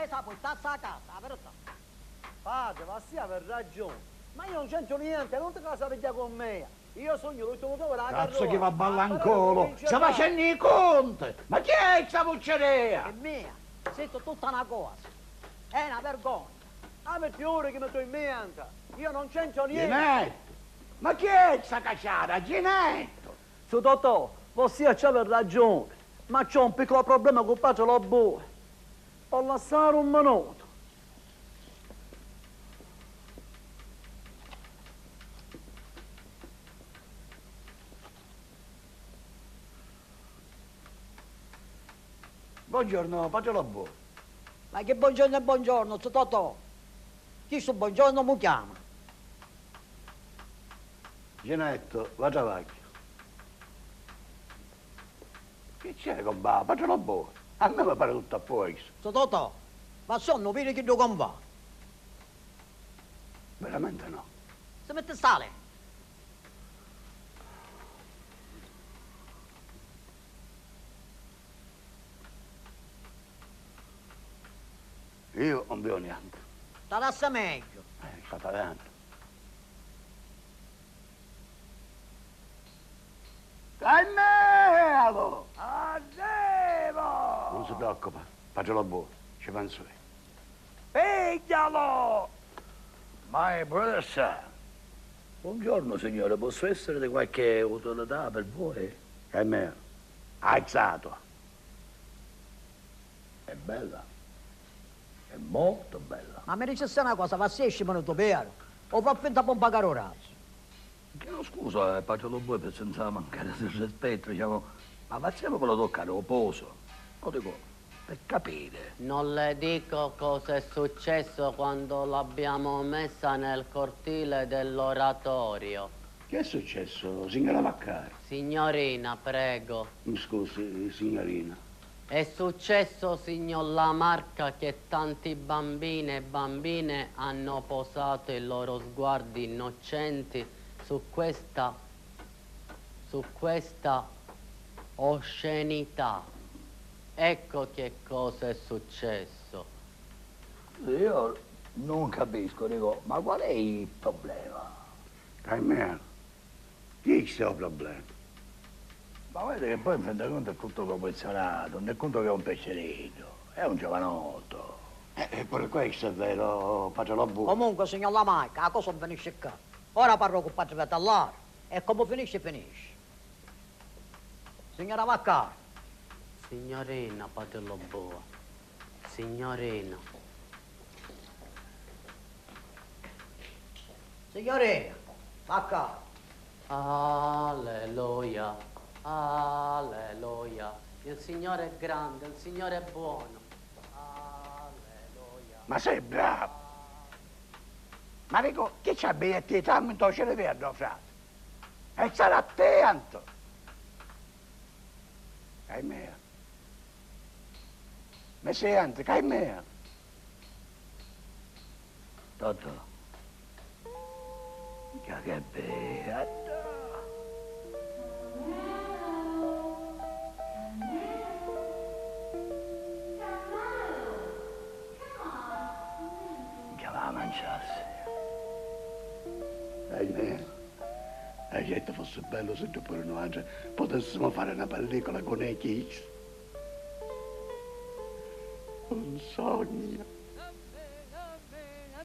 Lei sa portarsi a casa, la verità. Padre, ma stia per ragione. Ma io non c'entro niente, non ti casa vecchia con me. Io sogno l'ultimo dopo la carroza. Cazzo che va a ballancolo! Sta facendo i conti! Ma chi è questa pucceria? È mia, sento tutta una cosa. È una vergogna. Ah, per ore che mi sto in mente. Io non c'entro niente. Ginetto! Ma chi è questa cacciata? Ginetto! Su Totò, ossia c'è per ragione. Ma c'ho un piccolo problema con padre Lobo. Può lasciare un minuto. Buongiorno, padre Lobo. Ma che buongiorno e buongiorno, su Totò. Chi su buongiorno mi chiama? Ginetto, va travaglio. Che c'è, compà? Padre Lobo? A me mi pare tutto a posto. Su Totò, ma sonno vedi che dove va? Veramente no. Si mette sale. Io non vedo niente. Ti lascia meglio. State vedendo. Calmelo! Arrivo! Non si preoccupa, padre Lobo, ci penso io. Piglialo! My brother sir. Buongiorno signore, posso essere di qualche utilità per voi? Calmelo, alzato. È bella. È molto bella. Ma mi dice se una cosa, va 10 minuti per o fa finta per un pagare razzo? Chiedo scusa, padre Lobo, per senza mancare del rispetto, diciamo, ma facciamo quello toccare o poso? Lo dico, per capire. Non le dico cosa è successo quando l'abbiamo messa nel cortile dell'oratorio. Che è successo, signora Vaccari? Signorina, prego. Mi scusi, signorina. È successo, signor Lamarca, che tanti bambini e bambine hanno posato i loro sguardi innocenti su questa oscenità. Ecco che cosa è successo. Io non capisco, dico, ma qual è il problema? Calmelo, chi è questo problema? Ma vedete che poi in fin dei conti è tutto proporzionato, non è conto che è un pescerino, è un giovanotto. Pure questo è vero, padre Lobo. Comunque, signor Lamarca, la cosa finisce qua. Ora parlo con padre Vetallaro e come finisce, finisce. Signora Vaccari. Signorina, padre Loboa. Signorina. Signorina, Vaccari. Alleluia. Alleluia. Il Signore è grande, il Signore è buono. Alleluia. Ma sei bravo! Ma dico, che c'ha biglietti tanto in cielo verde, frate? E stare attento! Caimea. Ma sei anche, caimea. Totò. Che beato. Che va a mangiarsi. Caimea. E gente fosse bello se tu pure noi potessimo fare una pellicola con i Kiss. Un sogno.